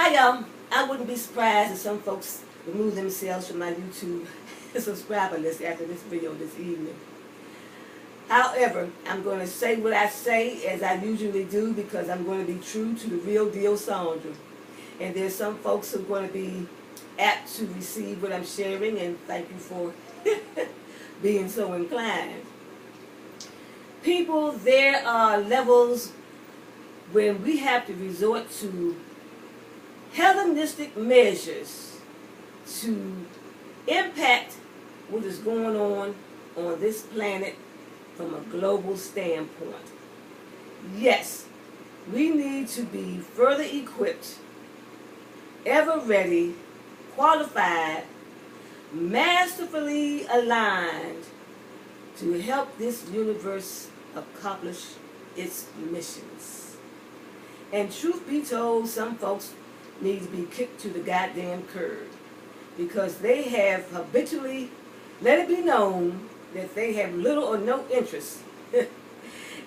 Hi y'all. I wouldn't be surprised if some folks remove themselves from my YouTube subscriber list after this video this evening. However, I'm going to say what I say as I usually do because I'm going to be true to the real deal Sandra. And there's some folks who are going to be apt to receive what I'm sharing, and thank you for being so inclined. People, there are levels when we have to resort to Hellenistic measures to impact what is going on this planet from a global standpoint. Yes, we need to be further equipped, ever ready, qualified, masterfully aligned to help this universe accomplish its missions. And truth be told, some folks need to be kicked to the goddamn curb because they have habitually let it be known that they have little or no interest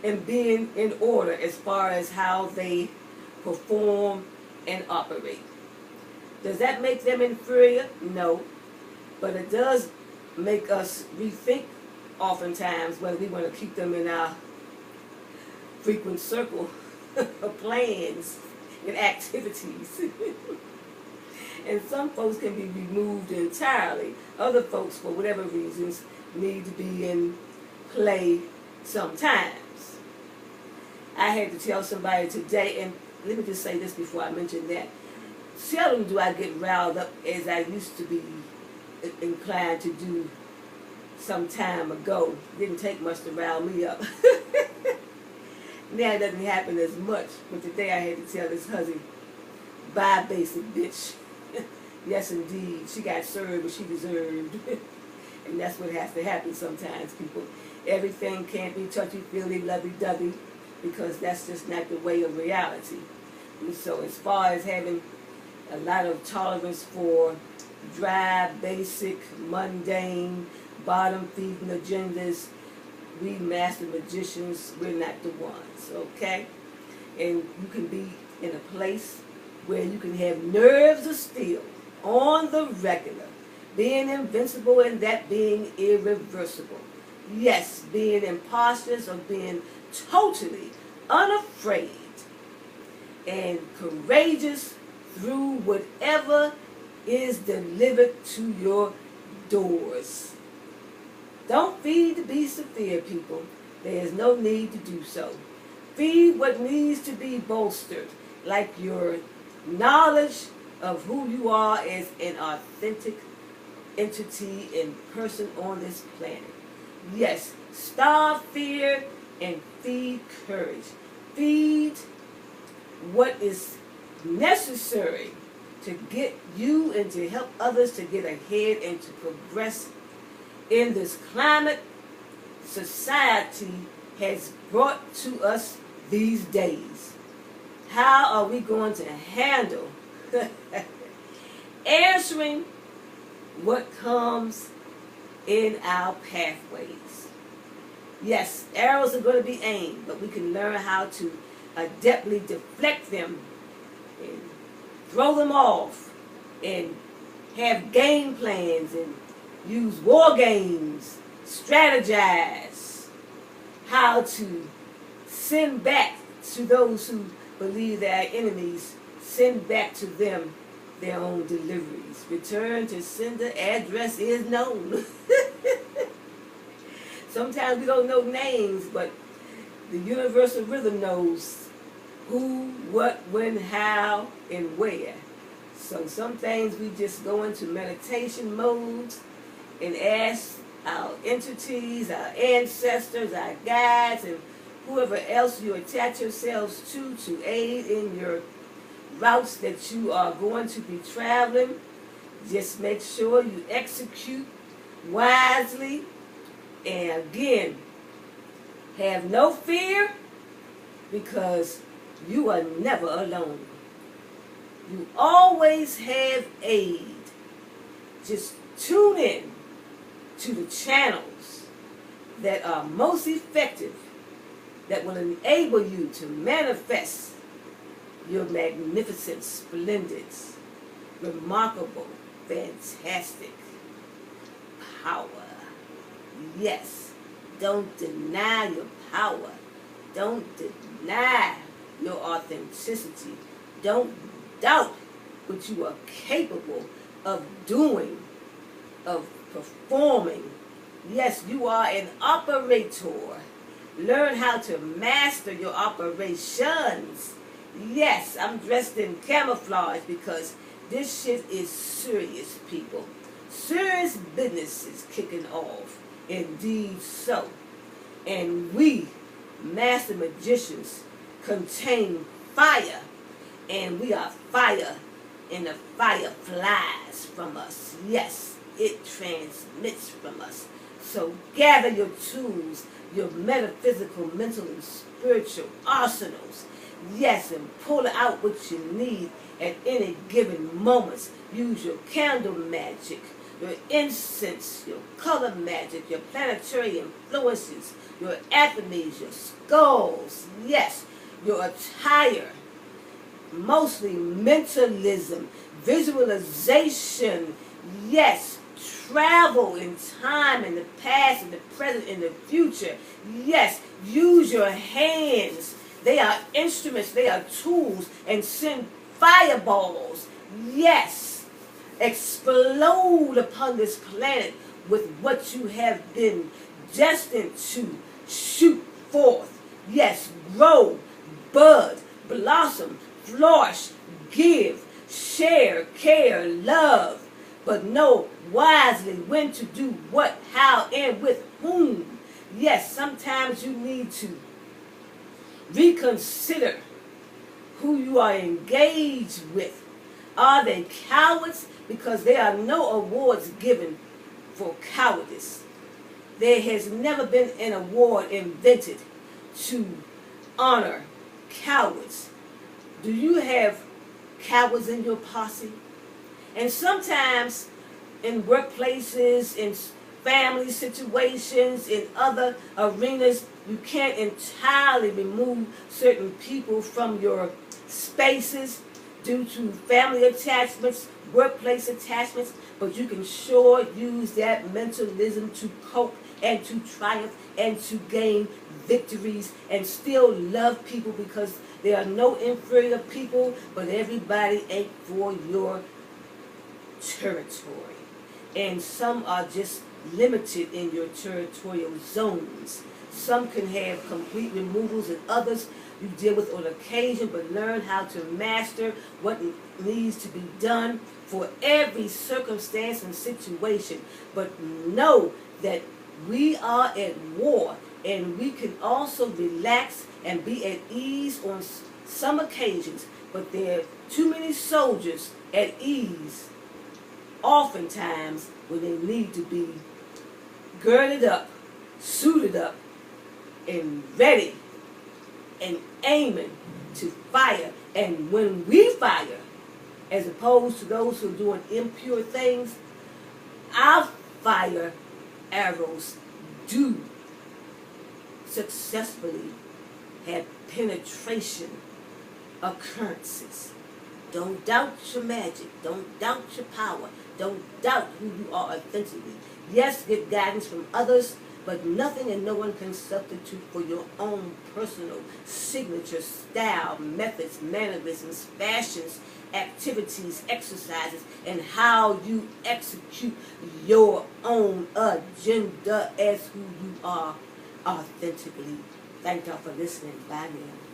in being in order as far as how they perform and operate. Does that make them inferior? No. But it does make us rethink oftentimes whether we want to keep them in our frequent circle of plans and activities. And some folks can be removed entirely. Other folks, for whatever reasons, need to be in play sometimes. I had to tell somebody today, and let me just say this before I mention that. Seldom do I get riled up as I used to be inclined to do some time ago. It didn't take much to rile me up. Now it doesn't happen as much, but today I had to tell this hussy, bye basic bitch. Yes indeed, she got served what she deserved. And that's what has to happen sometimes, people. Everything can't be touchy-feely, lovey-dovey, because that's just not the way of reality. And so as far as having a lot of tolerance for dry, basic, mundane, bottom-feeding agendas, we master magicians, we're not the ones, okay? And you can be in a place where you can have nerves of steel on the regular, being invincible and that being irreversible. Yes, being imposters of being totally unafraid and courageous through whatever is delivered to your doors. Don't feed the beast of fear, people. There is no need to do so. Feed what needs to be bolstered, like your knowledge of who you are as an authentic entity and person on this planet. Yes, starve fear and feed courage. Feed what is necessary to get you and to help others to get ahead and to progress in this climate society has brought to us these days. How are we going to handle answering what comes in our pathways? Yes, arrows are going to be aimed, but we can learn how to adeptly deflect them and throw them off and have game plans and use war games, strategize how to send back to those who believe they are enemies, send back to them their own deliveries. Return to sender address is known. Sometimes we don't know names, but the universal rhythm knows who, what, when, how, and where. So some things we just go into meditation mode and ask our entities, our ancestors, our guides, and whoever else you attach yourselves to aid in your routes that you are going to be traveling. Just make sure you execute wisely. And again, have no fear because you are never alone. You always have aid. Just tune in to the channels that are most effective, that will enable you to manifest You're magnificent, splendid, remarkable, fantastic, power. Yes, don't deny your power. Don't deny your authenticity. Don't doubt what you are capable of doing, of performing. Yes, you are an operator. Learn how to master your operations. Yes, I'm dressed in camouflage because this shit is serious, people. Serious business is kicking off. Indeed so. And we, master magicians, contain fire. And we are fire. And the fire flies from us. Yes, it transmits from us. So gather your tools, your metaphysical, mental, and spiritual arsenals. Yes, and pull out what you need at any given moment. Use your candle magic, your incense, your color magic, your planetary influences, your alchemies, your skulls. Yes, your attire. Mostly mentalism, visualization. Yes, travel in time, in the past, in the present, in the future. Yes, use your hands. They are instruments, they are tools, and send fireballs. Yes, explode upon this planet with what you have been destined to shoot forth. Yes, grow, bud, blossom, flourish, give, share, care, love, but know wisely when to do what, how, and with whom. Yes, sometimes you need to reconsider who you are engaged with. Are they cowards? Because there are no awards given for cowardice. There has never been an award invented to honor cowards. Do you have cowards in your posse? And sometimes in workplaces, in family situations, in other arenas, you can't entirely remove certain people from your spaces due to family attachments, workplace attachments, but you can sure use that mentalism to cope and to triumph and to gain victories and still love people, because there are no inferior people, but everybody ain't for your territory. And some are just limited in your territorial zones. Some can have complete removals, and others you deal with on occasion, but learn how to master what needs to be done for every circumstance and situation. But know that we are at war, and we can also relax and be at ease on some occasions, but there are too many soldiers at ease oftentimes when they need to be girded up, suited up, and ready and aiming to fire. And when we fire, as opposed to those who are doing impure things, our fire arrows do successfully have penetration occurrences. Don't doubt your magic. Don't doubt your power. Don't doubt who you are authentically. Yes, get guidance from others, but nothing and no one can substitute for your own personal signature style, methods, mannerisms, fashions, activities, exercises, and how you execute your own agenda as who you are authentically. Thank y'all for listening. Bye now.